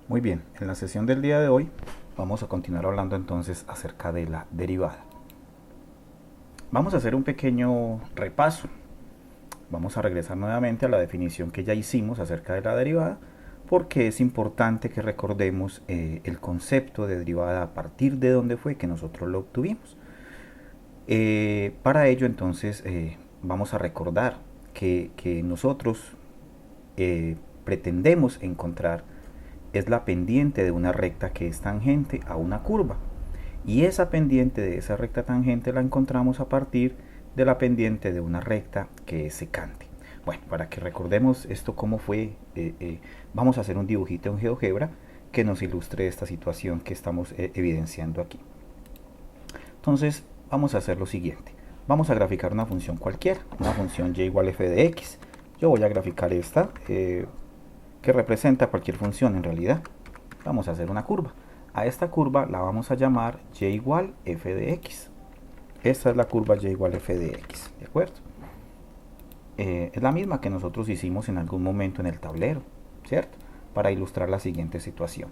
Muy bien, en la sesión del día de hoy vamos a continuar hablando entonces acerca de la derivada. Vamos a hacer un pequeño repaso. Vamos a regresar nuevamente a la definición que ya hicimos acerca de la derivada, porque es importante que recordemos el concepto de derivada a partir de dónde fue que nosotros lo obtuvimos. Para ello entonces vamos a recordar que nosotros pretendemos encontrar es la pendiente de una recta que es tangente a una curva. Y esa pendiente de esa recta tangente la encontramos a partir de la pendiente de una recta que es secante. Bueno, para que recordemos esto cómo fue, vamos a hacer un dibujito en GeoGebra que nos ilustre esta situación que estamos evidenciando aquí. Entonces vamos a hacer lo siguiente. Vamos a graficar una función cualquiera, una función y igual f de x. Yo voy a graficar esta, que representa cualquier función en realidad. Vamos a hacer una curva. A esta curva la vamos a llamar y igual f de x. Esta es la curva y igual f de x, ¿de acuerdo? Es la misma que nosotros hicimos en algún momento en el tablero, ¿cierto? Para ilustrar la siguiente situación.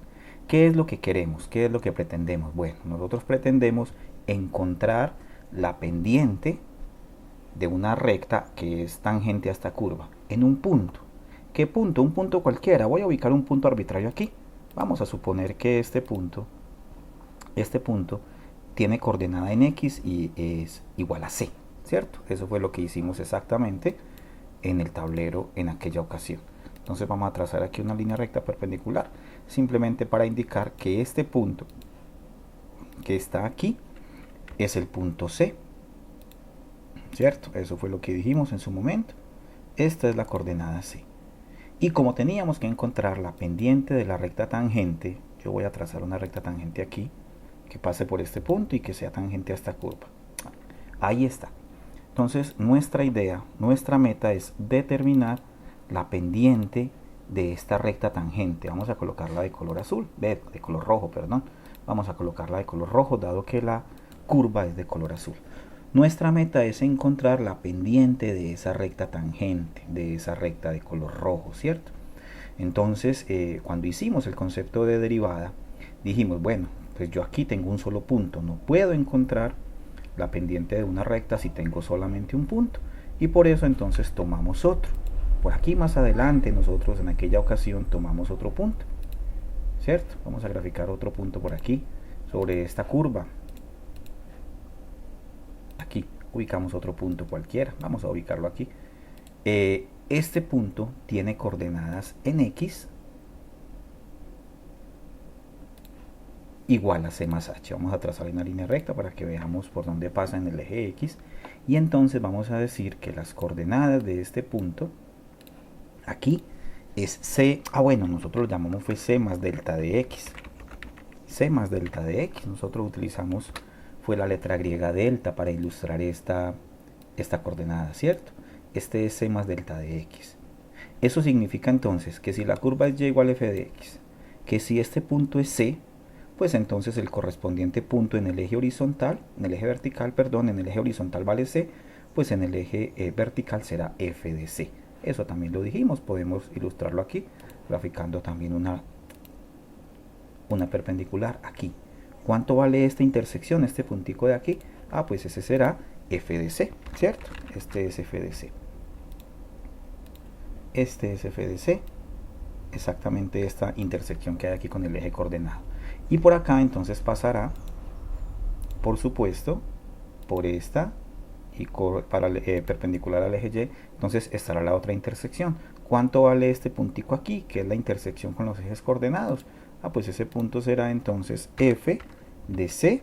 ¿Qué es lo que queremos? ¿Qué es lo que pretendemos? Bueno, nosotros pretendemos encontrar la pendiente de una recta que es tangente a esta curva en un punto. ¿Qué punto? Un punto cualquiera. Voy a ubicar un punto arbitrario aquí. Vamos a suponer que este punto tiene coordenada en x y es igual a c, ¿cierto? Eso fue lo que hicimos exactamente en el tablero en aquella ocasión. Entonces vamos a trazar aquí una línea recta perpendicular, simplemente para indicar que este punto que está aquí es el punto C, ¿cierto? Eso fue lo que dijimos en su momento. Esta es la coordenada C. Y como teníamos que encontrar la pendiente de la recta tangente, yo voy a trazar una recta tangente aquí, que pase por este punto y que sea tangente a esta curva. Ahí está. Entonces nuestra idea, nuestra meta es determinar la pendiente de esta recta tangente. Vamos a colocarla de color azul, de color rojo, perdón. Vamos a colocarla de color rojo, dado que la curva es de color azul. Nuestra meta es encontrar la pendiente de esa recta tangente, de esa recta de color rojo, ¿cierto? Entonces, cuando hicimos el concepto de derivada, dijimos, bueno, pues yo aquí tengo un solo punto, no puedo encontrar la pendiente de una recta si tengo solamente un punto, y por eso entonces tomamos otro. Por aquí más adelante nosotros en aquella ocasión tomamos otro punto, ¿cierto? Vamos a graficar otro punto por aquí, sobre esta curva. Aquí ubicamos otro punto cualquiera, vamos a ubicarlo aquí. Este punto tiene coordenadas en x igual a c más h. Vamos a trazar una línea recta para que veamos por dónde pasa en el eje x. Y entonces vamos a decir que las coordenadas de este punto aquí es c. Bueno, nosotros lo llamamos fue c más delta de x. C más delta de x. Nosotros utilizamos fue la letra griega delta para ilustrar esta coordenada, ¿cierto? Este es c más delta de x. Eso significa entonces que si la curva es y igual a f de x, que si este punto es c, pues entonces el correspondiente punto en el eje horizontal, en el eje vertical, perdón, en el eje horizontal vale c, pues en el eje vertical será f de c. Eso también lo dijimos, podemos ilustrarlo aquí, graficando también una perpendicular aquí. ¿Cuánto vale esta intersección, este puntico de aquí? Pues ese será f de c, ¿cierto? Este es f de c. Este es f de c, exactamente esta intersección que hay aquí con el eje coordenado. Y por acá entonces pasará, por supuesto, por esta y perpendicular al eje y, entonces estará la otra intersección. ¿Cuánto vale este puntico aquí, que es la intersección con los ejes coordenados? Pues ese punto será entonces f de c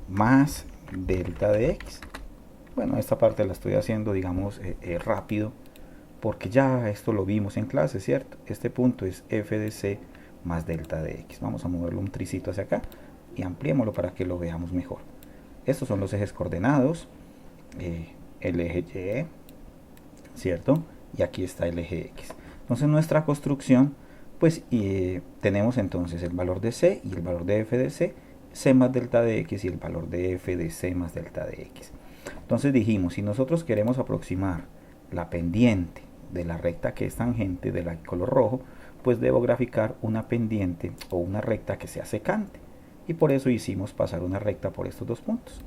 más delta de x. Bueno, esta parte la estoy haciendo, digamos, rápido, porque ya esto lo vimos en clase, ¿cierto? Este punto es f de c más delta de x. Vamos a moverlo un tricito hacia acá y ampliémoslo para que lo veamos mejor. Estos son los ejes coordenados, el eje y, ¿cierto? Y aquí está el eje x. Entonces nuestra construcción, pues tenemos entonces el valor de c y el valor de f de c, c más delta de x y el valor de f de c más delta de x. Entonces dijimos, si nosotros queremos aproximar la pendiente de la recta que es tangente de la color rojo, pues debo graficar una pendiente o una recta que sea secante. Y por eso hicimos pasar una recta por estos dos puntos.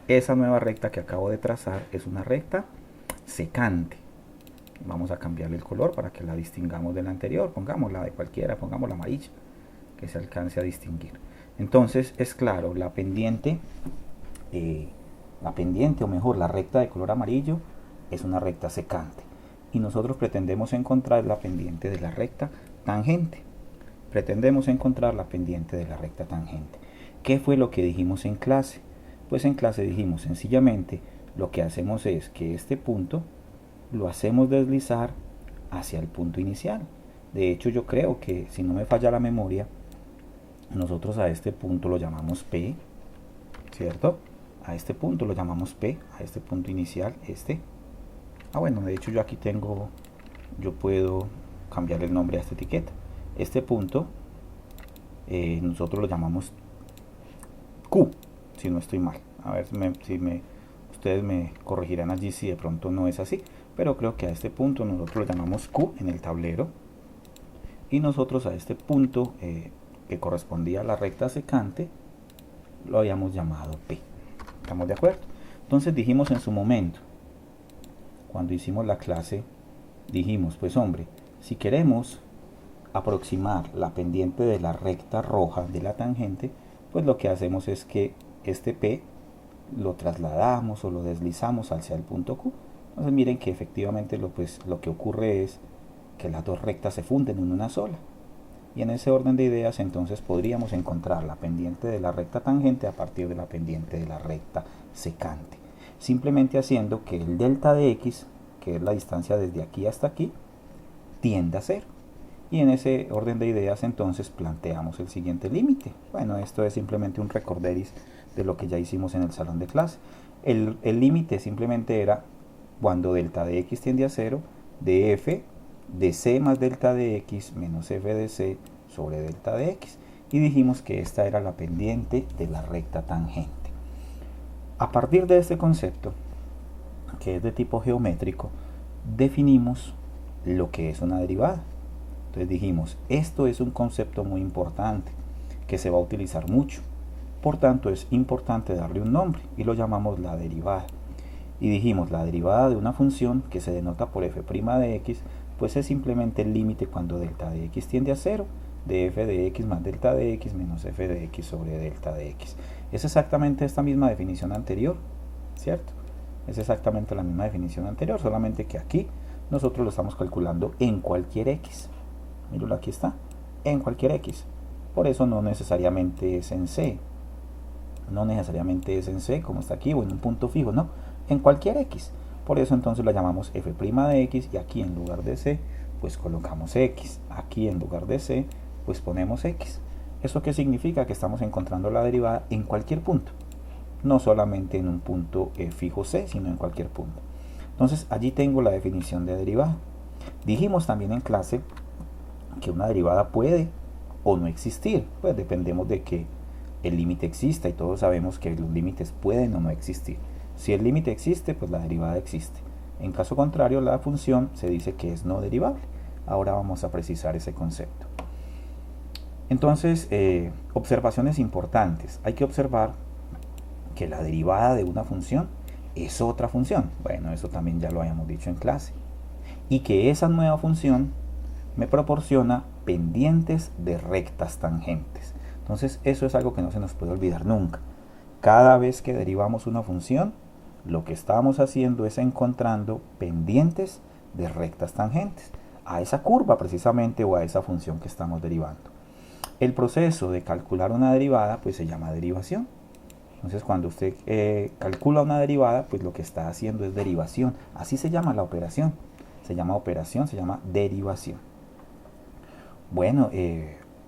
Esa nueva recta que acabo de trazar es una recta secante. Vamos a cambiarle el color para que la distingamos de la anterior. Pongámosla de cualquiera, pongámosla amarilla, que se alcance a distinguir. Entonces es claro, la pendiente o mejor la recta de color amarillo es una recta secante. Y nosotros pretendemos encontrar la pendiente de la recta tangente. Pretendemos encontrar la pendiente de la recta tangente. ¿Qué fue lo que dijimos en clase? Pues en clase dijimos sencillamente lo que hacemos es que este punto lo hacemos deslizar hacia el punto inicial. De hecho, yo creo que, si no me falla la memoria, nosotros a este punto lo llamamos P, ¿cierto? A este punto lo llamamos P, a este punto inicial, este. Bueno, de hecho yo aquí tengo, yo puedo cambiar el nombre a esta etiqueta. Este punto, nosotros lo llamamos Q, si no estoy mal. A ver ustedes me corregirán allí si de pronto no es así. Pero creo que a este punto nosotros lo llamamos Q en el tablero. Y nosotros a este punto que correspondía a la recta secante lo habíamos llamado P. ¿Estamos de acuerdo? Entonces dijimos en su momento, cuando hicimos la clase, dijimos, pues hombre, si queremos aproximar la pendiente de la recta roja de la tangente, pues lo que hacemos es que este P lo trasladamos o lo deslizamos hacia el punto Q. Entonces miren que efectivamente lo que ocurre es que las dos rectas se funden en una sola. Y en ese orden de ideas entonces podríamos encontrar la pendiente de la recta tangente a partir de la pendiente de la recta secante. Simplemente haciendo que el delta de x, que es la distancia desde aquí hasta aquí, tienda a 0. Y en ese orden de ideas entonces planteamos el siguiente límite. Bueno, esto es simplemente un recorderis de lo que ya hicimos en el salón de clase. El límite simplemente era cuando delta de x tiende a 0, de f de c más delta de x menos f de c sobre delta de x. Y dijimos que esta era la pendiente de la recta tangente. A partir de este concepto, que es de tipo geométrico, definimos lo que es una derivada. Entonces dijimos, esto es un concepto muy importante que se va a utilizar mucho. Por tanto, es importante darle un nombre y lo llamamos la derivada. Y dijimos, la derivada de una función que se denota por f' de x, pues es simplemente el límite cuando delta de x tiende a 0, de f de x más delta de x menos f de x sobre delta de x. Es exactamente esta misma definición anterior, ¿cierto? Es exactamente la misma definición anterior, solamente que aquí nosotros lo estamos calculando en cualquier x. Míralo, aquí está, en cualquier x. Por eso no necesariamente es en c. No necesariamente es en c, como está aquí, o en un punto fijo, no. En cualquier x. Por eso entonces la llamamos f' de x, y aquí en lugar de c, pues colocamos x. Aquí en lugar de c, pues ponemos x. ¿Eso qué significa? Que estamos encontrando la derivada en cualquier punto. No solamente en un punto fijo c, sino en cualquier punto. Entonces allí tengo la definición de derivada. Dijimos también en clase que una derivada puede o no existir. Pues dependemos de que el límite exista, y todos sabemos que los límites pueden o no existir. Si el límite existe, pues la derivada existe. En caso contrario, la función se dice que es no derivable. Ahora vamos a precisar ese concepto. Entonces, observaciones importantes. Hay que observar que la derivada de una función es otra función. Bueno, eso también ya lo habíamos dicho en clase. Y que esa nueva función me proporciona pendientes de rectas tangentes. Entonces, eso es algo que no se nos puede olvidar nunca. Cada vez que derivamos una función, lo que estamos haciendo es encontrando pendientes de rectas tangentes a esa curva precisamente, o a esa función que estamos derivando. El proceso de calcular una derivada pues se llama derivación. Entonces cuando usted calcula una derivada, pues lo que está haciendo es derivación. Así se llama la operación. Se llama operación, se llama derivación. Bueno,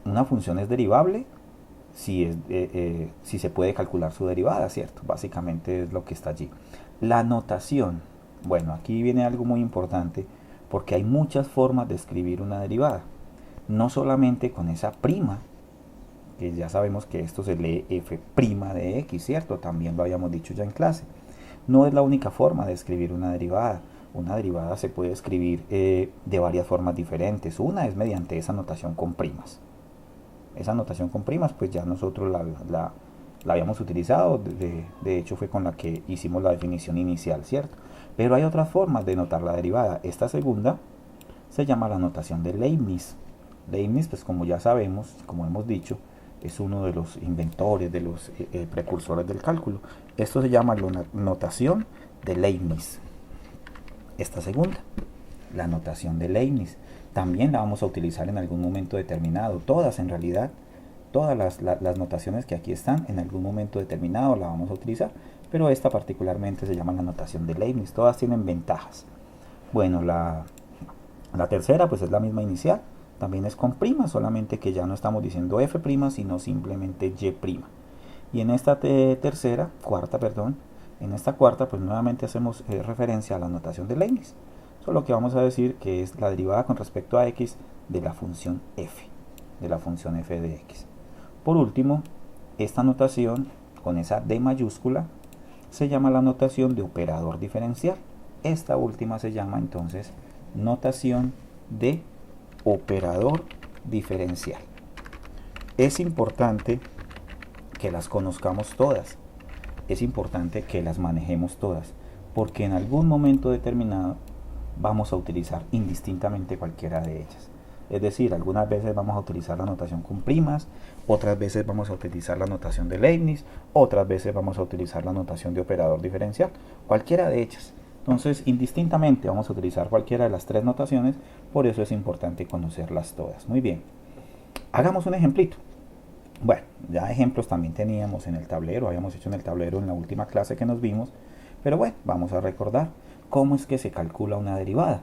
una función es derivable si se puede calcular su derivada, ¿cierto? Básicamente es lo que está allí. La notación. Bueno, aquí viene algo muy importante, porque hay muchas formas de escribir una derivada. No solamente con esa prima, que ya sabemos que esto se lee f' de x, ¿cierto? También lo habíamos dicho ya en clase. No es la única forma de escribir una derivada. una derivada se puede escribir de varias formas diferentes. Una es mediante esa notación con primas. Esa notación con primas, pues ya nosotros la habíamos utilizado, de hecho fue con la que hicimos la definición inicial, ¿cierto? Pero hay otras formas de notar la derivada. Esta segunda se llama la notación de Leibniz. Leibniz, pues como ya sabemos, como hemos dicho, es uno de los inventores, de los precursores del cálculo. Esto se llama la notación de Leibniz. Esta segunda, la notación de Leibniz, también la vamos a utilizar en algún momento determinado. Todas en realidad, todas las notaciones que aquí están, en algún momento determinado la vamos a utilizar, pero esta particularmente se llama la notación de Leibniz. Todas tienen ventajas. Bueno, la tercera pues es la misma inicial, también es con prima, solamente que ya no estamos diciendo f', sino simplemente y'. Y en esta en esta cuarta pues nuevamente hacemos referencia a la notación de Leibniz. Solo que vamos a decir que es la derivada con respecto a x de la función f, de x. Por último, esta notación con esa d mayúscula se llama la notación de operador diferencial. Esta última se llama entonces notación de operador diferencial. Es importante que las conozcamos todas, es importante que las manejemos todas, porque en algún momento determinado vamos a utilizar indistintamente cualquiera de ellas. Es decir, algunas veces vamos a utilizar la notación con primas, otras veces vamos a utilizar la notación de Leibniz, otras veces vamos a utilizar la notación de operador diferencial, cualquiera de ellas. Entonces, indistintamente vamos a utilizar cualquiera de las tres notaciones, por eso es importante conocerlas todas. Muy bien, hagamos un ejemplito. Bueno, ya ejemplos también teníamos en el tablero, habíamos hecho en el tablero en la última clase que nos vimos, pero bueno, vamos a recordar cómo es que se calcula una derivada.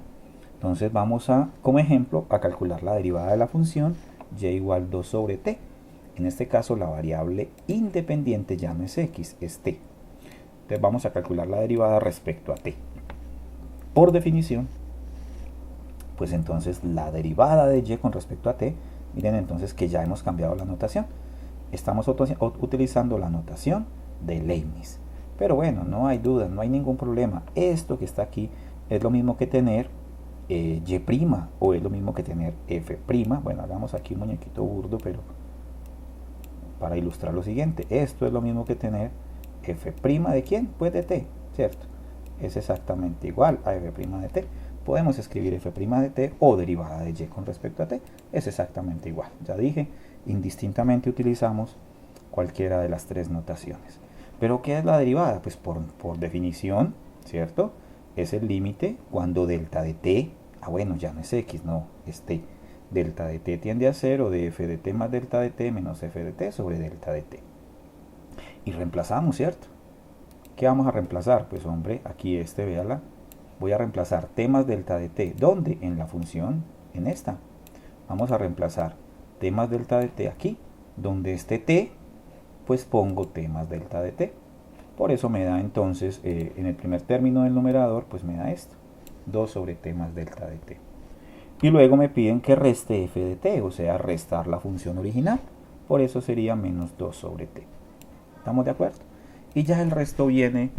Entonces vamos a, como ejemplo, a calcular la derivada de la función y igual 2 sobre t. En este caso la variable independiente ya no es x, es t. Entonces vamos a calcular la derivada respecto a t. Por definición, pues entonces la derivada de y con respecto a t, miren entonces que ya hemos cambiado la notación. Estamos utilizando la notación de Leibniz. Pero bueno, no hay duda, no hay ningún problema. Esto que está aquí es lo mismo que tener y' o es lo mismo que tener f'. Bueno, hagamos aquí un muñequito burdo, pero para ilustrar lo siguiente, esto es lo mismo que tener f' de quién? Pues de t, ¿cierto? Es exactamente igual a f' de t. Podemos escribir f' de t o derivada de y con respecto a t, es exactamente igual. Ya dije, indistintamente utilizamos cualquiera de las tres notaciones. ¿Pero qué es la derivada? Pues por definición, ¿cierto? Es el límite cuando delta de t, bueno, ya no es x, no, es t. Delta de t tiende a 0 de f de t más delta de t menos f de t sobre delta de t. Y reemplazamos, ¿cierto? ¿Qué vamos a reemplazar? Pues hombre, aquí véala. Voy a reemplazar t más delta de t. ¿Dónde? En la función, en esta. Vamos a reemplazar t más delta de t aquí. Donde esté t, pues pongo t más delta de t. Por eso me da entonces, en el primer término del numerador, pues me da esto. 2 sobre t más delta de t. Y luego me piden que reste f de t, o sea, restar la función original. Por eso sería menos 2 sobre t. ¿Estamos de acuerdo? Y ya el resto viene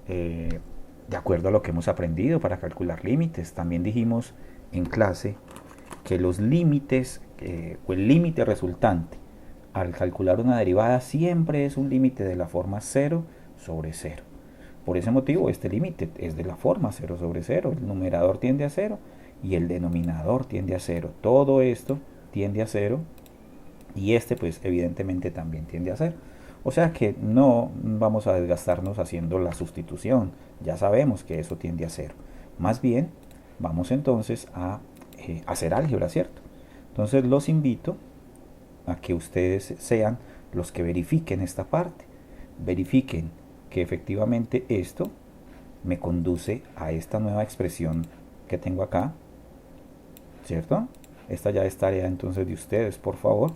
de acuerdo a lo que hemos aprendido para calcular límites. También dijimos en clase que los límites, o el límite resultante al calcular una derivada siempre es un límite de la forma 0 sobre 0. Por ese motivo este límite es de la forma 0 sobre 0. El numerador tiende a 0 y el denominador tiende a 0. Todo esto tiende a 0 y este pues evidentemente también tiende a 0. O sea que no vamos a desgastarnos haciendo la sustitución. Ya sabemos que eso tiende a 0. Más bien vamos entonces a hacer álgebra, ¿cierto? Entonces los invito a que ustedes sean los que verifiquen esta parte. Verifiquen que efectivamente esto me conduce a esta nueva expresión que tengo acá, ¿cierto? Esta ya es tarea entonces de ustedes, por favor,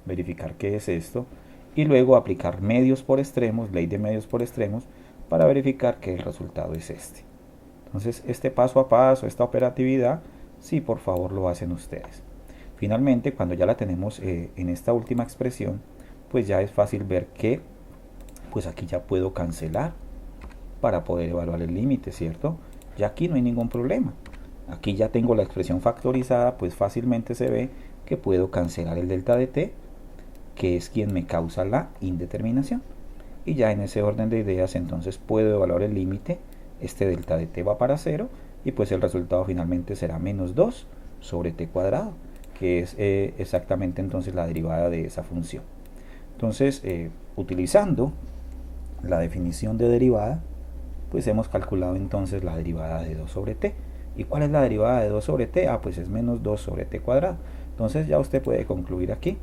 verificar qué es esto y luego aplicar medios por extremos, ley de medios por extremos, para verificar que el resultado es este. Entonces este paso a paso, esta operatividad, sí, por favor lo hacen ustedes. Finalmente, cuando ya la tenemos en esta última expresión, pues ya es fácil ver que pues aquí ya puedo cancelar para poder evaluar el límite, ¿cierto? Ya aquí no hay ningún problema. Aquí ya tengo la expresión factorizada, pues fácilmente se ve que puedo cancelar el delta de t, que es quien me causa la indeterminación. Y ya en ese orden de ideas entonces puedo evaluar el límite, este delta de t va para 0 y pues el resultado finalmente será menos 2 sobre t cuadrado, que es exactamente entonces la derivada de esa función. Entonces, utilizando la definición de derivada, pues hemos calculado entonces la derivada de 2 sobre t. ¿Y cuál es la derivada de 2 sobre t? Ah, pues es menos 2 sobre t cuadrado. Entonces ya usted puede concluir aquí.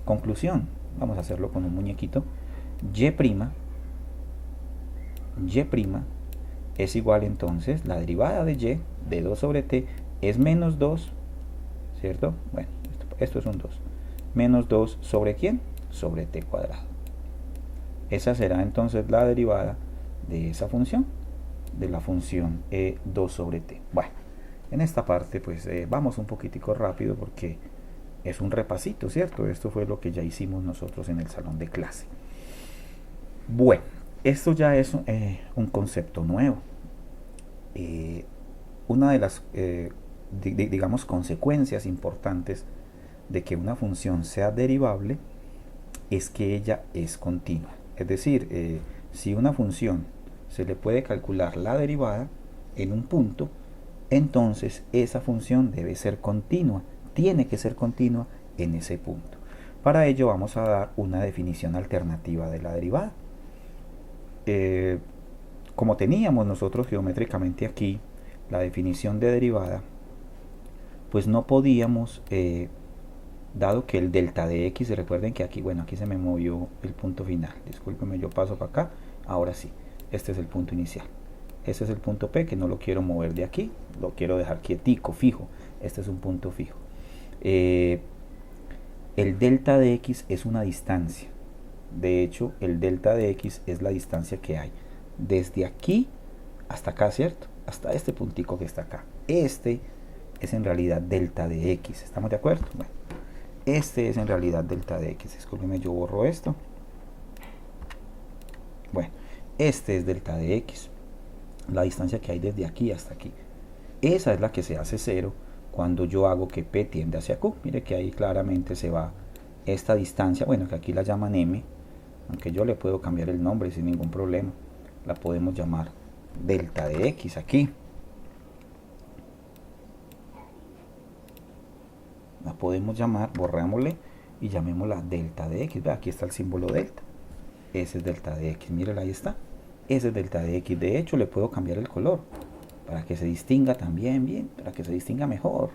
Conclusión, vamos a hacerlo con un muñequito. Y', es igual entonces, la derivada de y de 2 sobre t es menos 2, ¿cierto? Bueno, esto es un 2. Menos 2 sobre ¿quién? Sobre t cuadrado. Esa será entonces la derivada de esa función, de la función 2 sobre t. Bueno, en esta parte pues vamos un poquitico rápido porque es un repasito, ¿cierto? Esto fue lo que ya hicimos nosotros en el salón de clase. Bueno, esto ya es un concepto nuevo. Una de las, digamos, consecuencias importantes de que una función sea derivable es que ella es continua. Es decir, si una función se le puede calcular la derivada en un punto, entonces esa función debe ser continua, tiene que ser continua en ese punto. Para ello vamos a dar una definición alternativa de la derivada. Como teníamos nosotros geométricamente aquí la definición de derivada, pues no podíamos, dado que el delta de x, recuerden que aquí, bueno, aquí se me movió el punto final, discúlpenme, yo paso para acá, ahora sí, este es el punto inicial, este es el punto P, que no lo quiero mover de aquí, lo quiero dejar quietico, fijo, este es un punto fijo. El delta de x es una distancia, de hecho el delta de x es la distancia que hay desde aquí hasta acá, ¿cierto? Hasta este puntico que está acá. Este es en realidad delta de x, ¿estamos de acuerdo? Bueno, este es en realidad delta de x. Discúlpeme, yo borro esto. Bueno, este es delta de x, la distancia que hay desde aquí hasta aquí. Esa es la que se hace 0 cuando yo hago que P tiende hacia Q. Mire que ahí claramente se va esta distancia, bueno, que aquí la llaman M, aunque yo le puedo cambiar el nombre sin ningún problema. La podemos llamar delta de x aquí. La podemos llamar, borrémosle y llamémosla delta de x. Ve, aquí está el símbolo delta. Ese es delta de x, mírela, ahí está. Ese es delta de x. De hecho, le puedo cambiar el color para que se distinga también bien, para que se distinga mejor.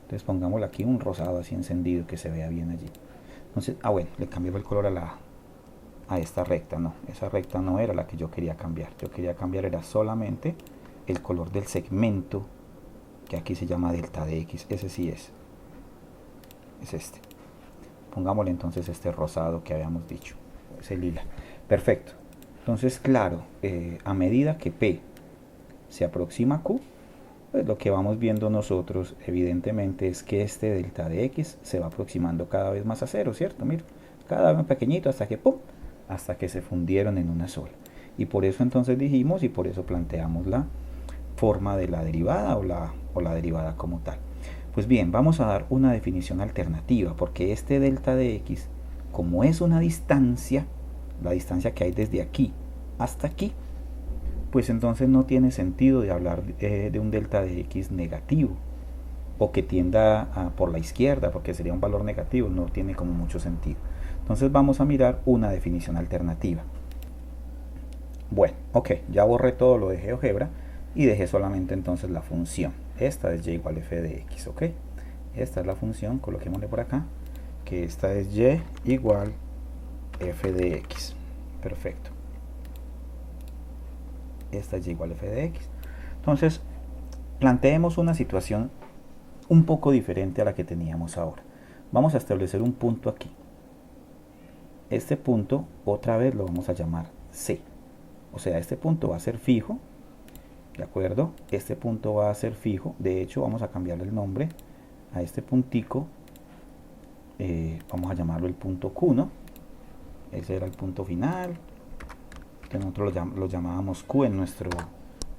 Entonces pongámosle aquí un rosado así encendido que se vea bien allí. Entonces, bueno, le cambié el color a esta recta. No, esa recta no era la que yo quería cambiar. Yo quería cambiar era solamente el color del segmento, que aquí se llama delta de x. Ese sí es este. Pongámosle entonces este rosado que habíamos dicho, ese lila. Perfecto. Entonces, claro, a medida que P se aproxima a Q, pues lo que vamos viendo nosotros evidentemente es que este delta de x se va aproximando cada vez más a 0, ¿cierto? Mira, cada vez más pequeñito hasta que ¡pum!, hasta que se fundieron en una sola. Y por eso entonces dijimos, y por eso planteamos la forma de la derivada o la derivada como tal. Pues bien, vamos a dar una definición alternativa, porque este delta de x, como es una distancia, la distancia que hay desde aquí hasta aquí, pues entonces no tiene sentido de hablar de un delta de x negativo, o que tienda por la izquierda, porque sería un valor negativo, no tiene como mucho sentido. Entonces vamos a mirar una definición alternativa. Bueno, ok, ya borré todo lo de GeoGebra y dejé solamente entonces la función. Esta es y igual f de x, ok. Esta es la función, coloquémosle por acá, que esta es y igual f de x. Perfecto. Esta es y igual f de x. Entonces, planteemos una situación un poco diferente a la que teníamos ahora. Vamos a establecer un punto aquí. Este punto, otra vez lo vamos a llamar C. O sea, este punto va a ser fijo, ¿de acuerdo? Este punto va a ser fijo. De hecho, vamos a cambiarle el nombre a este puntico. Vamos a llamarlo el punto Q, ¿no? Ese era el punto final, que nosotros lo llamábamos Q en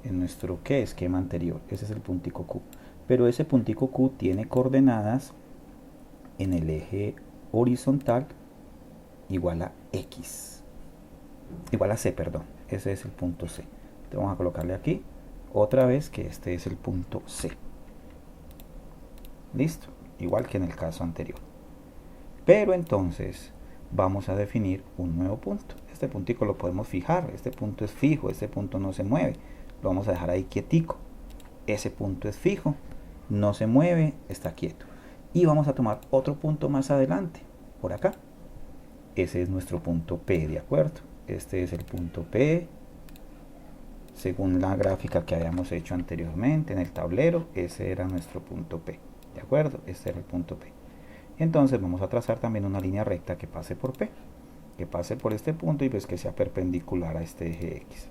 en nuestro ¿qué? Esquema anterior. Ese es el puntico Q. Pero ese puntico Q tiene coordenadas en el eje horizontal igual a X. Igual a C, perdón. Ese es el punto C. Entonces vamos a colocarle aquí otra vez que este es el punto C. Listo. Igual que en el caso anterior. Pero entonces vamos a definir un nuevo punto. Este puntico lo podemos fijar. Este punto es fijo. Este punto no se mueve. Lo vamos a dejar ahí quietico. Ese punto es fijo. No se mueve. Está quieto. Y vamos a tomar otro punto más adelante. Por acá. Ese es nuestro punto P, ¿de acuerdo? Este es el punto P. Según la gráfica que habíamos hecho anteriormente en el tablero, ese era nuestro punto P. ¿De acuerdo? Este era el punto P. Entonces vamos a trazar también una línea recta que pase por P. Que pase por este punto y pues que sea perpendicular a este eje X.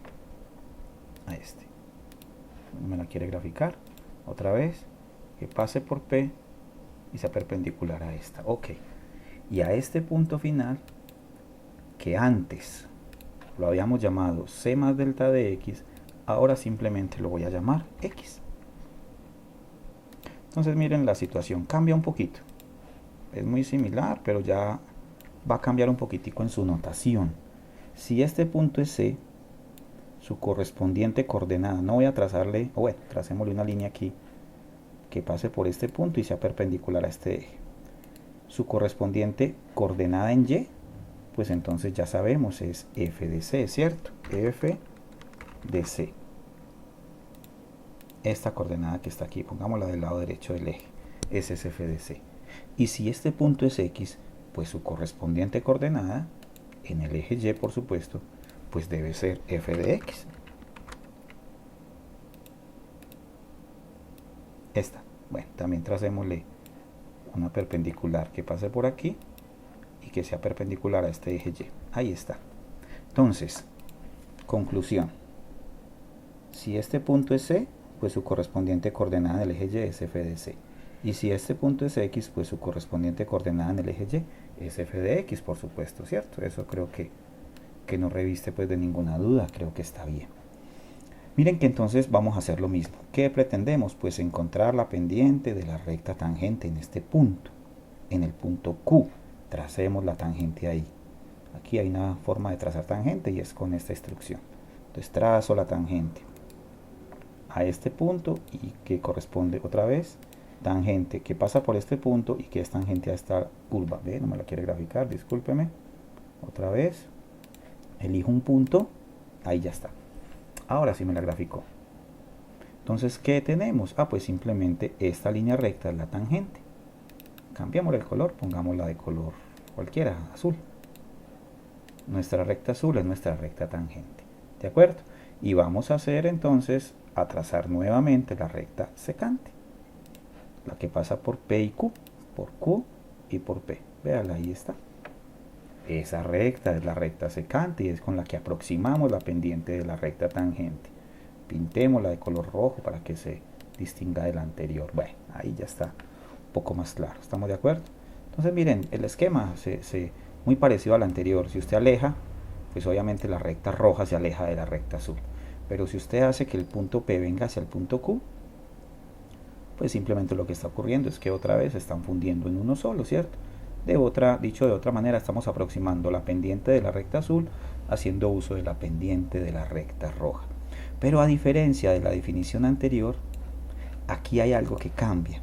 A este. Me la quiere graficar. Otra vez. Que pase por P y sea perpendicular a esta. Ok. Y a este punto final, que antes lo habíamos llamado C más delta de X, ahora simplemente lo voy a llamar X. Entonces miren, la situación cambia un poquito. Es muy similar, pero ya va a cambiar un poquitico en su notación. Si este punto es C, su correspondiente coordenada, no voy a trazarle, o bueno, tracémosle una línea aquí que pase por este punto y sea perpendicular a este eje. Su correspondiente coordenada en Y, pues entonces ya sabemos, es F de C, ¿cierto? F de C. Esta coordenada que está aquí, pongámosla del lado derecho del eje, ese es F de C. Y si este punto es X, pues su correspondiente coordenada, en el eje Y por supuesto, pues debe ser F de X. Esta, bueno, también tracémosle una perpendicular que pase por aquí y que sea perpendicular a este eje Y. Ahí está. Entonces, conclusión. Si este punto es C, pues su correspondiente coordenada en el eje Y es F de C. Y si este punto es X, pues su correspondiente coordenada en el eje Y es F de X, por supuesto, ¿cierto? Eso creo que no reviste pues de ninguna duda, creo que está bien. Miren que entonces vamos a hacer lo mismo. ¿Qué pretendemos? Pues encontrar la pendiente de la recta tangente en este punto. En el punto Q. Tracemos la tangente ahí. Aquí hay una forma de trazar tangente y es con esta instrucción. Entonces trazo la tangente a este punto y que corresponde otra vez tangente que pasa por este punto y que es tangente a esta curva. ¿Ve? No me la quiere graficar, discúlpeme. Otra vez. Elijo un punto. Ahí ya está. Ahora sí me la graficó. Entonces, ¿qué tenemos? Ah, pues simplemente esta línea recta es la tangente. Cambiamos el color, pongámosla de color cualquiera, azul. Nuestra recta azul es nuestra recta tangente. ¿De acuerdo? Y vamos a hacer entonces, a trazar nuevamente la recta secante. La que pasa por P y Q. Por Q y por P. Véala, ahí está. Esa recta es la recta secante y es con la que aproximamos la pendiente de la recta tangente. Pintémosla de color rojo para que se distinga de la anterior. Bueno, ahí ya está un poco más claro. ¿Estamos de acuerdo? Entonces miren, el esquema muy parecido al anterior. Si usted aleja, pues obviamente la recta roja se aleja de la recta azul. Pero si usted hace que el punto P venga hacia el punto Q, pues simplemente lo que está ocurriendo es que otra vez se están fundiendo en uno solo, ¿cierto? Dicho de otra manera, estamos aproximando la pendiente de la recta azul haciendo uso de la pendiente de la recta roja. Pero a diferencia de la definición anterior, aquí hay algo que cambia.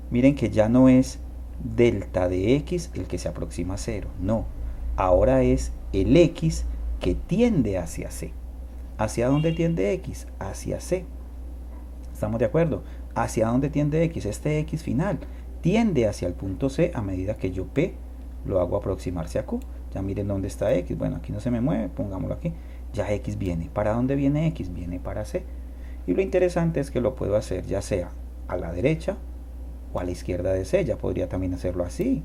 Miren que ya no es delta de X el que se aproxima a 0, no. Ahora es el X que tiende hacia C. ¿Hacia dónde tiende X? Hacia C. ¿Estamos de acuerdo? ¿Hacia dónde tiende X? Este X final tiende hacia el punto C a medida que yo P lo hago aproximarse a Q. Ya miren dónde está X. Bueno, aquí no se me mueve, pongámoslo aquí. Ya X viene. ¿Para dónde viene X? Viene para C. Y lo interesante es que lo puedo hacer ya sea a la derecha o a la izquierda de C. Ya podría también hacerlo así.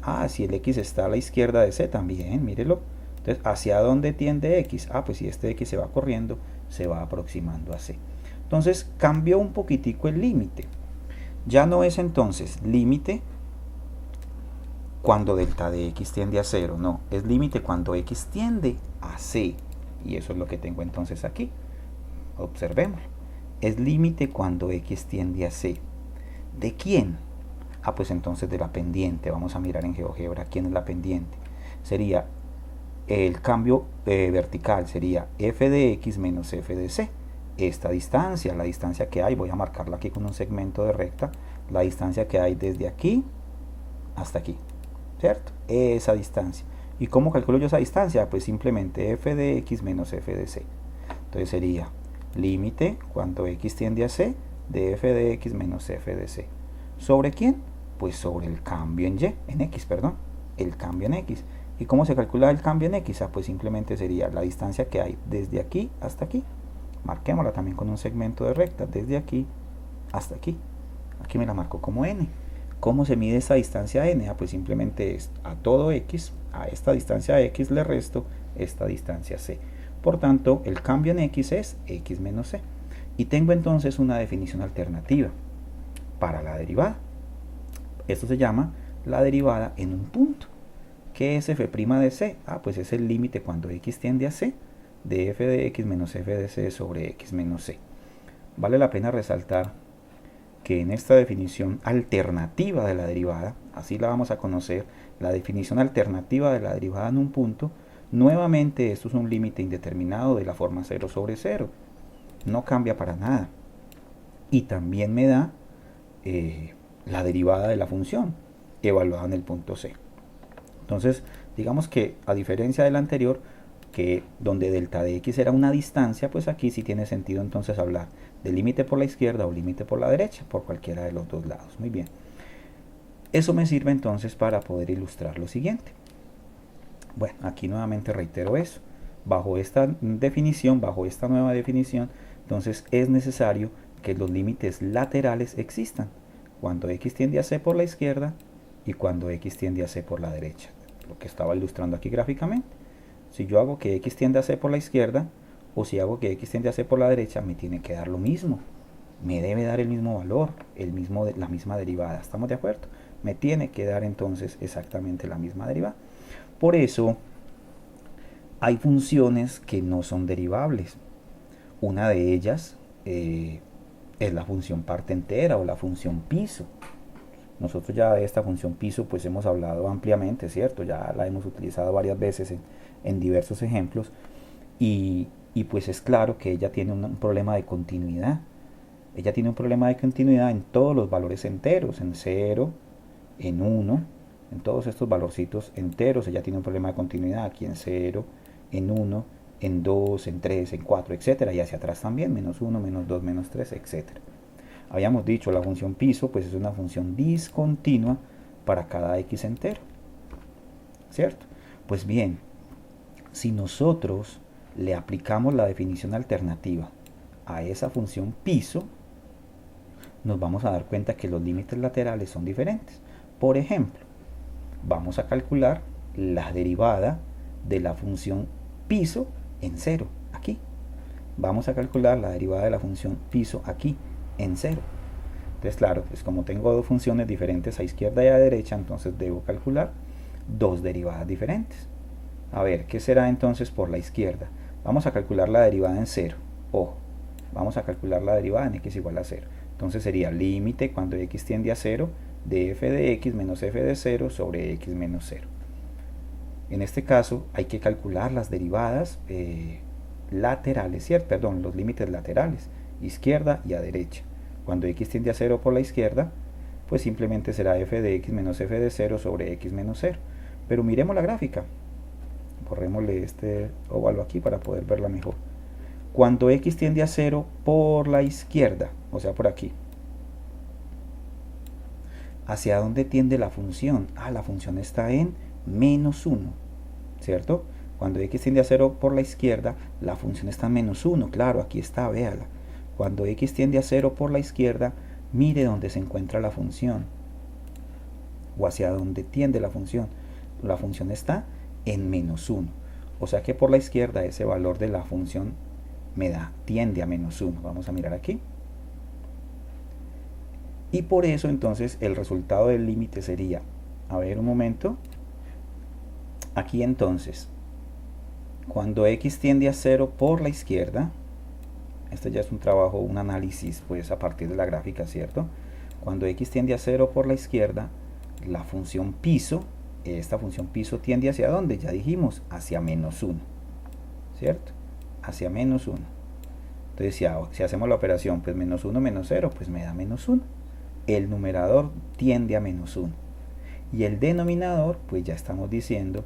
Ah, si el X está a la izquierda de C también, mírelo. Entonces, ¿hacia dónde tiende X? Ah, pues si este X se va corriendo, se va aproximando a C. Entonces, cambió un poquitico el límite. Ya no es entonces límite cuando delta de X tiende a 0, no, es límite cuando X tiende a C. Y eso es lo que tengo entonces aquí. Observemos. Es límite cuando x tiende a c. ¿De quién? Ah, pues entonces de la pendiente. Vamos a mirar en GeoGebra quién es la pendiente. Sería el cambio vertical, sería f de x menos f de c. Esta distancia, la distancia que hay, voy a marcarla aquí con un segmento de recta, la distancia que hay desde aquí hasta aquí, ¿cierto? Esa distancia. ¿Y cómo calculo yo esa distancia? Pues simplemente f de x menos f de c. Entonces sería límite cuando x tiende a c de f de x menos f de c. ¿Sobre quién? Pues sobre el cambio en x, perdón, el cambio en x. ¿Y cómo se calcula el cambio en x? Ah, pues simplemente sería la distancia que hay desde aquí hasta aquí. Marquémosla también con un segmento de recta, desde aquí hasta aquí. Aquí me la marco como n. ¿Cómo se mide esa distancia n? Ah, pues simplemente es a todo x, a esta distancia x le resto esta distancia c. Por tanto, el cambio en x es x menos c. Y tengo entonces una definición alternativa para la derivada. Esto se llama la derivada en un punto. ¿Qué es f' de c? Ah, pues es el límite cuando x tiende a c de f de x menos f de c sobre x menos c. Vale la pena resaltar que en esta definición alternativa de la derivada, así la vamos a conocer, la definición alternativa de la derivada en un punto, nuevamente esto es un límite indeterminado de la forma 0 sobre 0. No cambia para nada. Y también me da la derivada de la función evaluada en el punto C. Entonces, digamos que a diferencia del anterior, que donde delta de x era una distancia, pues aquí sí tiene sentido entonces hablar de límite por la izquierda o límite por la derecha, por cualquiera de los dos lados. Muy bien. Eso me sirve entonces para poder ilustrar lo siguiente. Bueno, aquí nuevamente reitero eso. Bajo esta definición, bajo esta nueva definición, entonces es necesario que los límites laterales existan cuando x tiende a c por la izquierda y cuando x tiende a c por la derecha. Lo que estaba ilustrando aquí gráficamente. Si yo hago que x tiende a c por la izquierda o si hago que x tiende a c por la derecha, me tiene que dar lo mismo. Me debe dar el mismo valor, la misma derivada. ¿Estamos de acuerdo? Me tiene que dar entonces exactamente la misma derivada. Por eso hay funciones que no son derivables. Una de ellas es la función parte entera o la función piso. Nosotros ya de esta función piso pues hemos hablado ampliamente, ¿cierto? Ya la hemos utilizado varias veces en diversos ejemplos y pues es claro que ella tiene un problema de continuidad. Ella tiene un problema de continuidad en todos los valores enteros, en 0, en 1, en todos estos valorcitos enteros. Ella tiene un problema de continuidad aquí en 0, en 1, en 2, en 3, en 4, etc. Y hacia atrás también, menos 1, menos 2, menos 3, etc. Habíamos dicho, la función piso pues es una función discontinua para cada x entero, ¿cierto? Pues bien, si nosotros le aplicamos la definición alternativa a esa función piso, nos vamos a dar cuenta que los límites laterales son diferentes. Por ejemplo, vamos a calcular la derivada de la función piso en 0, aquí. Vamos a calcular la derivada de la función piso aquí, en 0. Entonces, claro, pues como tengo dos funciones diferentes a izquierda y a derecha, entonces debo calcular dos derivadas diferentes. A ver, ¿qué será entonces por la izquierda? Vamos a calcular la derivada en 0. Ojo, vamos a calcular la derivada en x igual a 0. Entonces sería límite cuando x tiende a 0 de f de x menos f de 0 sobre x menos 0. En este caso hay que calcular las derivadas laterales, ¿cierto? Perdón, los límites laterales, izquierda y a derecha. Cuando x tiende a 0 por la izquierda, pues simplemente será f de x menos f de 0 sobre x menos 0. Pero miremos la gráfica. Borrémosle este óvalo aquí para poder verla mejor. Cuando x tiende a 0 por la izquierda, o sea por aquí, ¿hacia dónde tiende la función? Ah, la función está en menos 1, ¿cierto? Cuando x tiende a 0 por la izquierda, la función está en menos 1, claro, aquí está, véala. Cuando x tiende a 0 por la izquierda, mire dónde se encuentra la función, o hacia dónde tiende la función. La función está en menos 1, o sea que por la izquierda ese valor de la función tiende a menos 1. Vamos a mirar aquí. Y por eso entonces el resultado del límite sería, a ver un momento, aquí entonces, cuando x tiende a 0 por la izquierda, Este ya es un trabajo, un análisis pues a partir de la gráfica, ¿cierto? Cuando x tiende a 0 por la izquierda, la función piso, esta función piso tiende hacia dónde, ya dijimos, hacia menos 1, ¿cierto? Hacia menos 1. Entonces si hacemos la operación, pues menos 1 menos 0, pues me da menos 1. El numerador tiende a menos 1. Y el denominador, pues ya estamos diciendo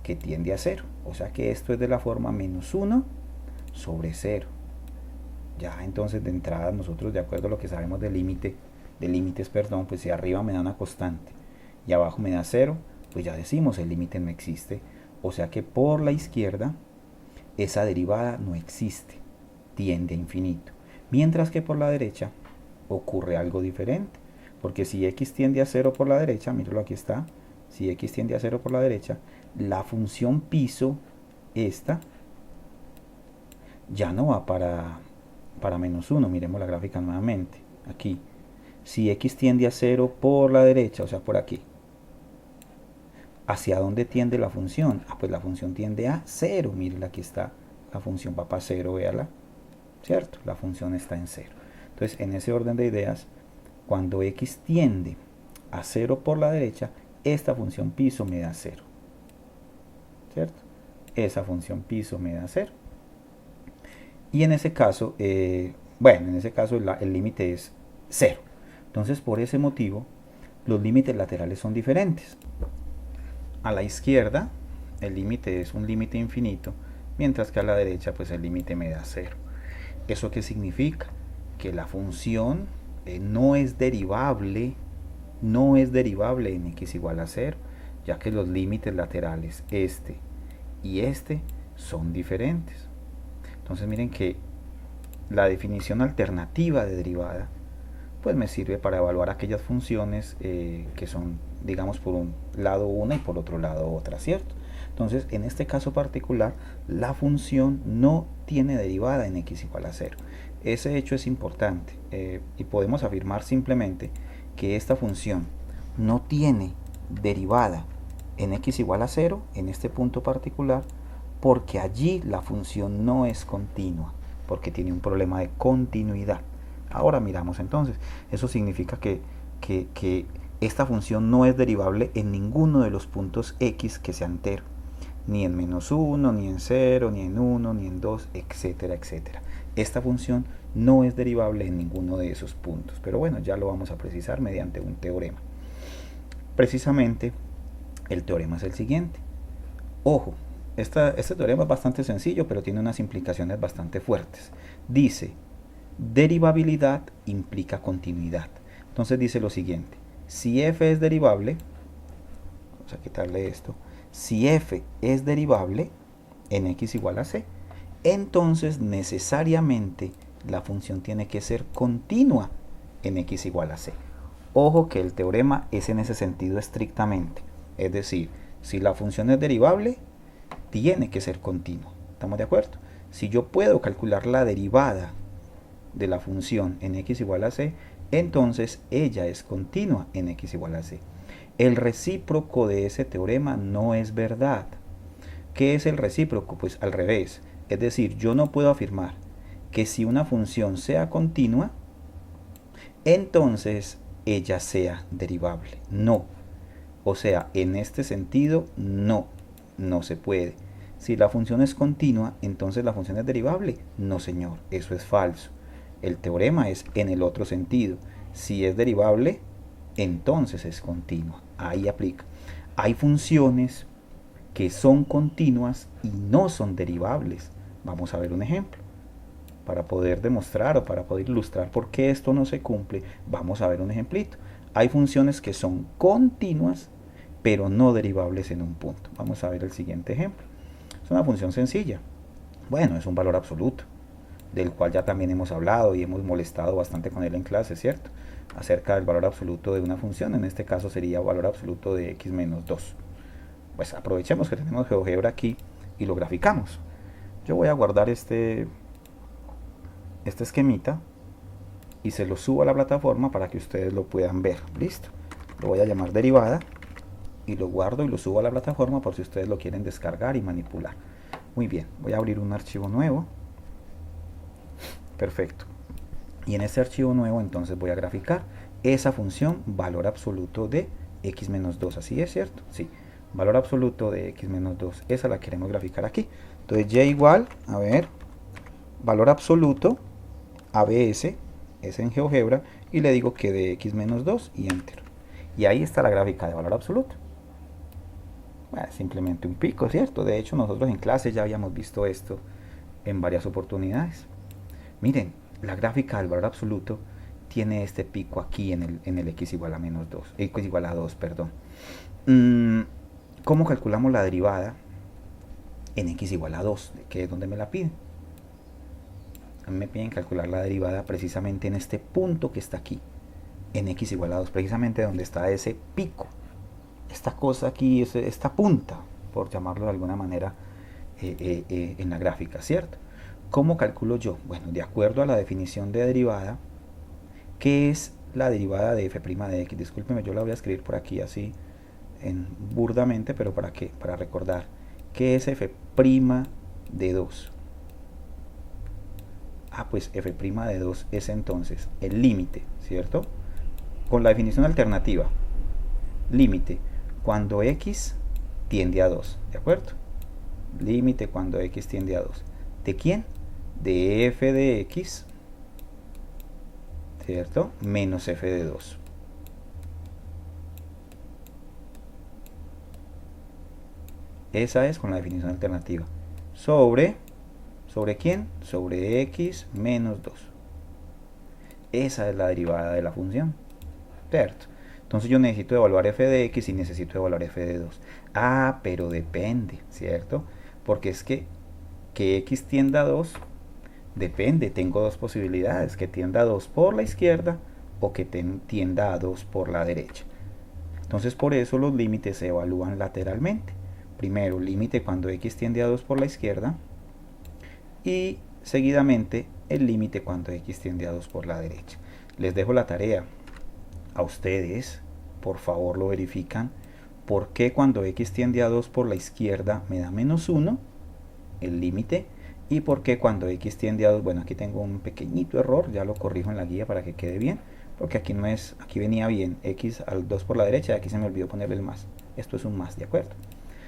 que tiende a 0. O sea que esto es de la forma menos 1 sobre 0. Ya entonces de entrada nosotros, de acuerdo a lo que sabemos de límites, perdón, pues si arriba me da una constante y abajo me da 0, pues ya decimos el límite no existe. O sea que por la izquierda esa derivada no existe, tiende a infinito. Mientras que por la derecha ocurre algo diferente, porque si x tiende a 0 por la derecha, míralo aquí está, si x tiende a 0 por la derecha, la función piso, esta, ya no va para menos 1, miremos la gráfica nuevamente, aquí, si x tiende a 0 por la derecha, o sea por aquí, ¿hacia dónde tiende la función? Pues la función tiende a 0, mírenla, aquí está, la función va para 0, véala, ¿cierto? La función está en 0. Entonces, en ese orden de ideas, cuando x tiende a 0 por la derecha, esta función piso me da 0, ¿cierto? Esa función piso me da 0. Y en ese caso, el límite es 0. Entonces, por ese motivo, los límites laterales son diferentes. A la izquierda, el límite es un límite infinito, mientras que a la derecha, pues el límite me da 0. ¿Eso qué significa? Que la función no es derivable en x igual a 0, ya que los límites laterales, este y este, son diferentes. Entonces miren que la definición alternativa de derivada pues me sirve para evaluar aquellas funciones que son, digamos, por un lado una y por otro lado otra, ¿cierto? Entonces, en este caso particular, la función no tiene derivada en x igual a 0. Ese hecho es importante y podemos afirmar simplemente que esta función no tiene derivada en x igual a 0 en este punto particular, porque allí la función no es continua, porque tiene un problema de continuidad. Ahora miramos entonces, eso significa que esta función no es derivable en ninguno de los puntos x que sea entero, ni en menos 1, ni en 0, ni en 1, ni en 2, etcétera, etcétera. Esta función no es derivable en ninguno de esos puntos, pero bueno, ya lo vamos a precisar mediante un teorema. Precisamente, el teorema es el siguiente. Ojo, este teorema es bastante sencillo, pero tiene unas implicaciones bastante fuertes. Dice, derivabilidad implica continuidad. Entonces dice lo siguiente, si f es derivable, vamos a quitarle esto, si f es derivable en x igual a c, entonces necesariamente la función tiene que ser continua en x igual a c. Ojo que el teorema es en ese sentido estrictamente, es decir, si la función es derivable, tiene que ser continua. ¿Estamos de acuerdo? Si yo puedo calcular la derivada de la función en x igual a c, entonces ella es continua en x igual a c. El recíproco de ese teorema no es verdad. ¿Qué es el recíproco? Pues al revés. Es decir, yo no puedo afirmar que si una función sea continua, entonces ella sea derivable. No. O sea, en este sentido, no se puede. Si la función es continua, entonces la función es derivable. No, señor, eso es falso. El teorema es en el otro sentido. Si es derivable, entonces es continua. Ahí aplica. Hay funciones que son continuas y no son derivables. Vamos a ver un ejemplo. Para poder demostrar o para poder ilustrar por qué esto no se cumple, vamos a ver un ejemplito. Hay funciones que son continuas, pero no derivables en un punto. Vamos a ver el siguiente ejemplo. Es una función sencilla. Bueno, es un valor absoluto, del cual ya también hemos hablado y hemos molestado bastante con él en clase, ¿cierto? Acerca del valor absoluto de una función, en este caso sería valor absoluto de x menos 2. Pues aprovechemos que tenemos GeoGebra aquí y lo graficamos. Yo voy a guardar este esquemita y se lo subo a la plataforma para que ustedes lo puedan ver. Listo. Lo voy a llamar derivada y lo guardo y lo subo a la plataforma por si ustedes lo quieren descargar y manipular. Muy bien, voy a abrir un archivo nuevo. Perfecto. Y en este archivo nuevo entonces voy a graficar esa función valor absoluto de x menos 2. ¿Así es, cierto? Sí. Valor absoluto de x menos 2. Esa la queremos graficar aquí. Entonces y igual, a ver, valor absoluto, ABS, es en GeoGebra, y le digo que de x menos 2 y enter. Y ahí está la gráfica de valor absoluto. Bueno, simplemente un pico, ¿cierto? De hecho, nosotros en clase ya habíamos visto esto en varias oportunidades. Miren, la gráfica del valor absoluto tiene este pico aquí en el x igual a menos 2, x igual a 2, perdón. ¿Cómo calculamos la derivada en x igual a 2? Que es donde me la piden. A mí me piden calcular la derivada precisamente en este punto que está aquí, en x igual a 2, precisamente donde está ese pico. Esta cosa aquí, esta punta, por llamarlo de alguna manera, en la gráfica, ¿cierto? ¿Cómo calculo yo? Bueno, de acuerdo a la definición de derivada, ¿qué es la derivada de f' de x? Discúlpeme, yo la voy a escribir por aquí así, burdamente, pero ¿para qué? Para recordar. ¿Qué es f' de 2? Ah, pues f' de 2 es entonces el límite, ¿cierto? Con la definición alternativa. Límite cuando x tiende a 2, ¿de acuerdo? Límite cuando x tiende a 2. ¿De quién? De f de x, ¿cierto? Menos f de 2. Esa es con la definición alternativa. ¿Sobre quién? Sobre x menos 2. Esa es la derivada de la función, ¿cierto? Entonces yo necesito evaluar f de x y necesito evaluar f de 2. Ah, pero depende, ¿cierto? Porque es que x tienda a 2, depende, tengo dos posibilidades, que tienda a 2 por la izquierda o que tienda a 2 por la derecha. Entonces por eso los límites se evalúan lateralmente. Primero, límite cuando x tiende a 2 por la izquierda y seguidamente el límite cuando x tiende a 2 por la derecha. Les dejo la tarea a ustedes, por favor lo verifican. ¿Por qué cuando x tiende a 2 por la izquierda me da menos 1, el límite? Y por qué cuando x tiende a 2, bueno, aquí tengo un pequeñito error, ya lo corrijo en la guía para que quede bien, porque aquí no es, aquí venía bien x al 2 por la derecha, aquí se me olvidó ponerle el más. Esto es un más, ¿de acuerdo?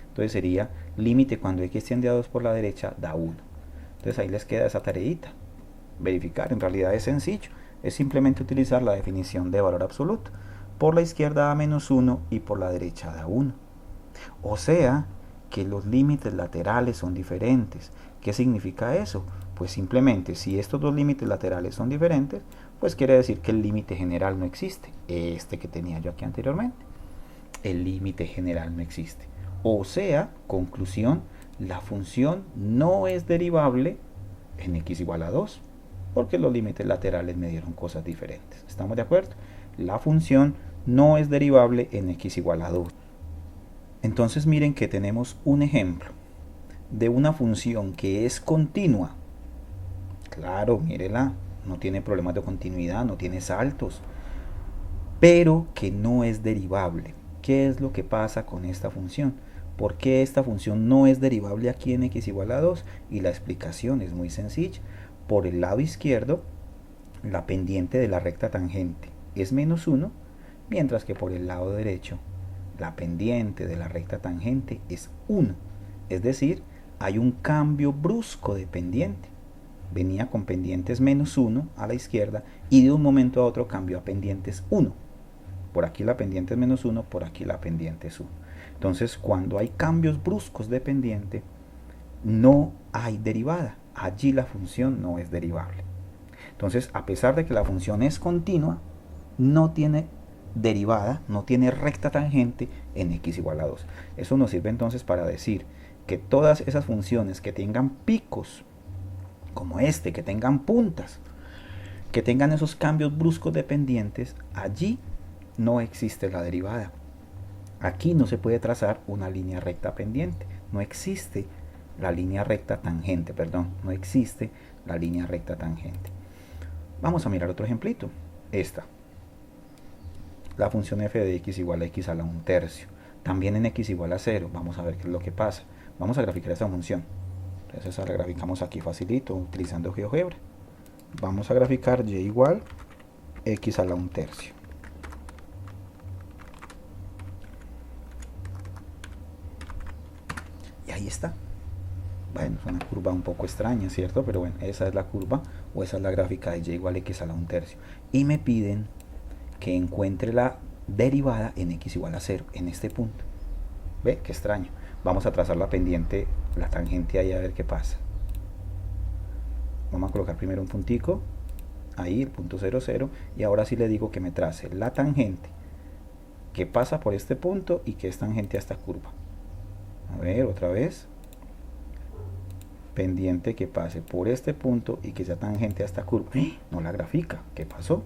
Entonces sería límite cuando x tiende a 2 por la derecha da 1. Entonces ahí les queda esa tareita. Verificar, en realidad es sencillo. Es simplemente utilizar la definición de valor absoluto. Por la izquierda da menos 1 y por la derecha da 1. O sea que los límites laterales son diferentes. ¿Qué significa eso? Pues simplemente si estos dos límites laterales son diferentes, pues quiere decir que el límite general no existe. Este que tenía yo aquí anteriormente. El límite general no existe. O sea, conclusión, la función no es derivable en x igual a 2, porque los límites laterales me dieron cosas diferentes. ¿Estamos de acuerdo? La función no es derivable en x igual a 2. Entonces miren que tenemos un ejemplo de una función que es continua. Claro, mírela, no tiene problemas de continuidad, no tiene saltos, pero que no es derivable. ¿Qué es lo que pasa con esta función? ¿Por qué esta función no es derivable aquí en x igual a 2? Y la explicación es muy sencilla. Por el lado izquierdo, la pendiente de la recta tangente es menos 1, mientras que por el lado derecho, la pendiente de la recta tangente es 1. Es decir, hay un cambio brusco de pendiente. Venía con pendientes menos 1 a la izquierda y de un momento a otro cambió a pendientes 1. Por aquí la pendiente es menos 1, por aquí la pendiente es 1. Entonces, cuando hay cambios bruscos de pendiente, no hay derivada. Allí la función no es derivable. Entonces, a pesar de que la función es continua, no tiene derivada, no tiene recta tangente en x igual a 2. Eso nos sirve entonces para decir que todas esas funciones que tengan picos, como este, que tengan puntas, que tengan esos cambios bruscos de pendientes, allí no existe la derivada. Aquí no se puede trazar una línea recta pendiente, no existe la línea recta tangente, perdón, no existe la línea recta tangente. Vamos a mirar otro ejemplito, esta. La función f de x igual a x a la 1/3. También en x igual a 0, vamos a ver qué es lo que pasa. Vamos a graficar esa función. Entonces la graficamos aquí facilito, utilizando GeoGebra. Vamos a graficar y igual x a la 1/3. Y ahí está. Bueno, es una curva un poco extraña, ¿cierto? Pero bueno, esa es la curva o esa es la gráfica de y igual a x a la 1/3. Y me piden que encuentre la derivada en x igual a 0 en este punto. ¿Ve? Qué extraño. Vamos a trazar la pendiente, la tangente ahí a ver qué pasa. Vamos a colocar primero un puntico, ahí el punto 0, 0, y ahora sí le digo que me trace la tangente que pasa por este punto y que es tangente a esta curva. A ver, otra vez. Pendiente que pase por este punto y que sea tangente a esta curva. No la grafica. ¿Qué pasó?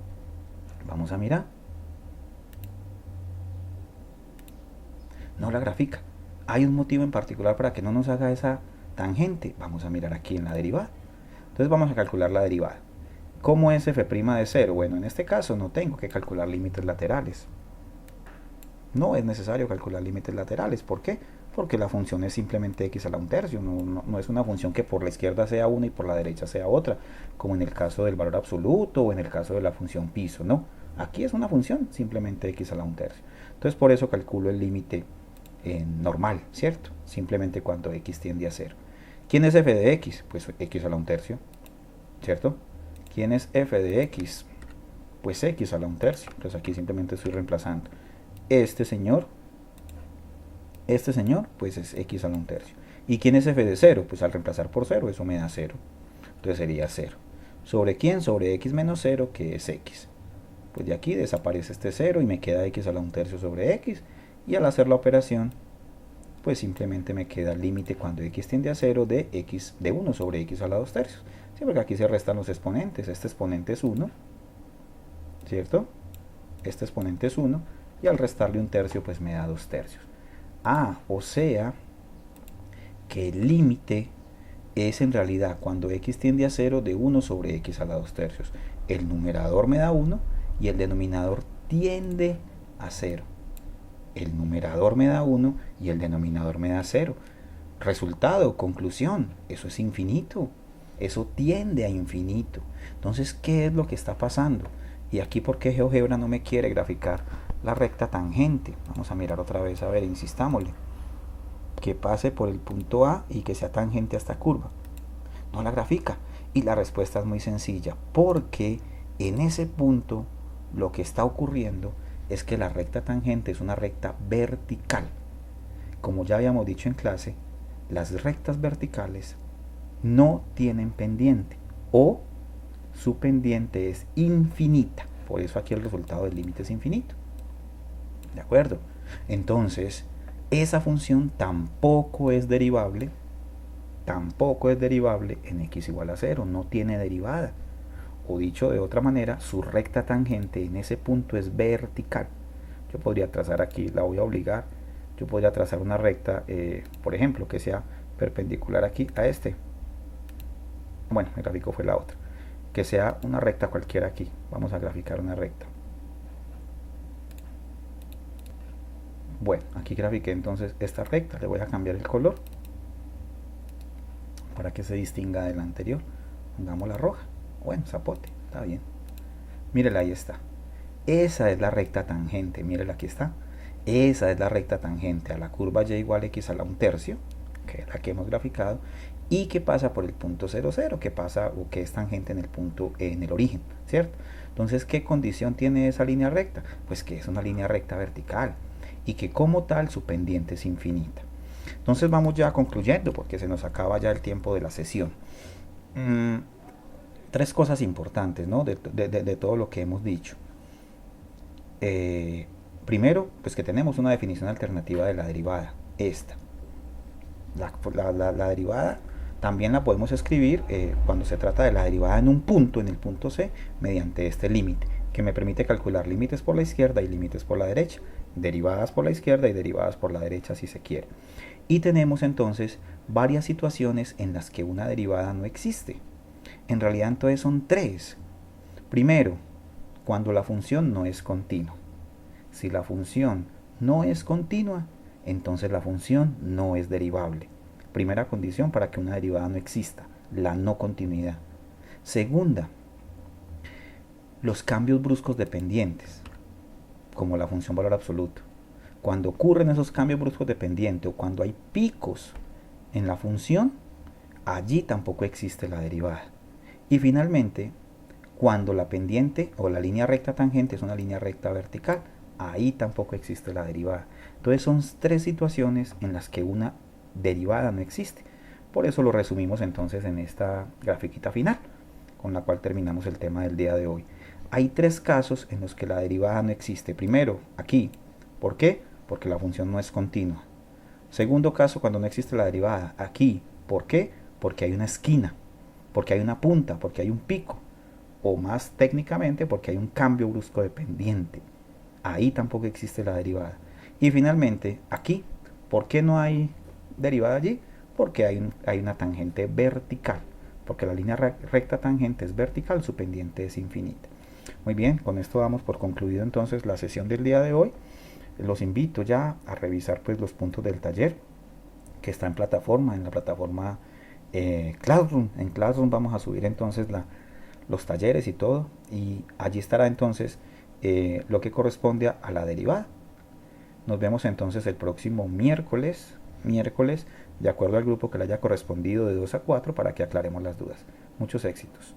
Vamos a mirar. No la grafica. Hay un motivo en particular para que no nos haga esa tangente. Vamos a mirar aquí en la derivada. Entonces vamos a calcular la derivada. ¿Cómo es f' de 0? Bueno, en este caso no tengo que calcular límites laterales. No es necesario calcular límites laterales. ¿Por qué? Porque la función es simplemente x a la 1/3. No es una función que por la izquierda sea una y por la derecha sea otra, como en el caso del valor absoluto o en el caso de la función piso. No, aquí es una función simplemente x a la 1/3. Entonces por eso calculo el límite normal, ¿cierto? Simplemente cuando x tiende a 0. ¿Quién es f de x? Pues x a la 1/3, ¿cierto? ¿Quién es f de x? Pues x a la 1/3. Entonces aquí simplemente estoy reemplazando este señor, pues es x a la 1/3. ¿Y quién es f de 0? Pues al reemplazar por 0, eso me da 0. Entonces sería 0. ¿Sobre quién? Sobre x menos 0, que es x. Pues de aquí desaparece este 0 y me queda x a la 1/3 sobre x. Y al hacer la operación, pues simplemente me queda el límite cuando x tiende a 0 de x de 1 sobre x a la 2/3. Sí, porque aquí se restan los exponentes. Este exponente es 1, ¿cierto? Este exponente es 1. Y al restarle 1/3, pues me da 2/3. O sea que el límite es en realidad cuando x tiende a 0 de 1 sobre x a la 2/3. El numerador me da 1 y el denominador tiende a 0. El numerador me da 1 y el denominador me da 0. Resultado, conclusión, eso es infinito. Eso tiende a infinito. Entonces, ¿qué es lo que está pasando? Y aquí, ¿por qué GeoGebra no me quiere graficar la recta tangente? Vamos a mirar otra vez, a ver, insistámosle. Que pase por el punto A y que sea tangente a esta curva. No la grafica. Y la respuesta es muy sencilla, porque en ese punto lo que está ocurriendo es que la recta tangente es una recta vertical. Como ya habíamos dicho en clase, las rectas verticales no tienen pendiente o su pendiente es infinita. Por eso aquí el resultado del límite es infinito. ¿De acuerdo? Entonces, esa función tampoco es derivable en x igual a 0, no tiene derivada. O dicho de otra manera, su recta tangente en ese punto es vertical. Yo podría trazar aquí, la voy a obligar, yo podría trazar una recta, por ejemplo, que sea perpendicular aquí a este. Bueno, el gráfico fue la otra. Que sea una recta cualquiera aquí. Vamos a graficar una recta. Bueno, aquí grafiqué entonces esta recta. Le voy a cambiar el color para que se distinga de la anterior. Pongamos la roja. Bueno, zapote, está bien. Mírela, ahí está. Esa es la recta tangente. Mírela, aquí está. Esa es la recta tangente a la curva y igual a x a la 1/3, que es la que hemos graficado, y que pasa por el punto 0, 0, que pasa o que es tangente en el punto, en el origen, ¿cierto? Entonces, ¿qué condición tiene esa línea recta? Pues que es una línea recta vertical y que como tal su pendiente es infinita. Entonces vamos ya concluyendo porque se nos acaba ya el tiempo de la sesión. Tres cosas importantes, ¿no? de todo lo que hemos dicho. Primero, pues que tenemos una definición alternativa de la derivada, esta. La derivada también la podemos escribir cuando se trata de la derivada en un punto, en el punto C, mediante este límite, que me permite calcular límites por la izquierda y límites por la derecha, derivadas por la izquierda y derivadas por la derecha si se quiere. Y tenemos entonces varias situaciones en las que una derivada no existe. En realidad entonces son tres. Primero, cuando la función no es continua. Si la función no es continua, entonces la función no es derivable. Primera condición para que una derivada no exista, la no continuidad. Segunda, Los cambios bruscos dependientes, como la función valor absoluto. Cuando ocurren esos cambios bruscos dependientes o cuando hay picos en la función, allí tampoco existe la derivada. Y finalmente, cuando la pendiente o la línea recta tangente es una línea recta vertical, ahí tampoco existe la derivada. Entonces son tres situaciones en las que una derivada no existe. Por eso lo resumimos entonces en esta grafiquita final, con la cual terminamos el tema del día de hoy. Hay tres casos en los que la derivada no existe. Primero, aquí. ¿Por qué? Porque la función no es continua. Segundo caso, cuando no existe la derivada. Aquí. ¿Por qué? Porque hay una esquina, porque hay una punta, porque hay un pico. O más técnicamente, porque hay un cambio brusco de pendiente. Ahí tampoco existe la derivada. Y finalmente, aquí. ¿Por qué no hay derivada allí? Porque hay una tangente vertical. Porque la línea recta tangente es vertical, su pendiente es infinita. Muy bien, con esto damos por concluido entonces la sesión del día de hoy. Los invito ya a revisar pues los puntos del taller que está en la plataforma Classroom. En Classroom vamos a subir entonces los talleres y todo, y allí estará entonces lo que corresponde a la derivada. Nos vemos entonces el próximo miércoles, de acuerdo al grupo que le haya correspondido de 2 a 4 para que aclaremos las dudas. Muchos éxitos.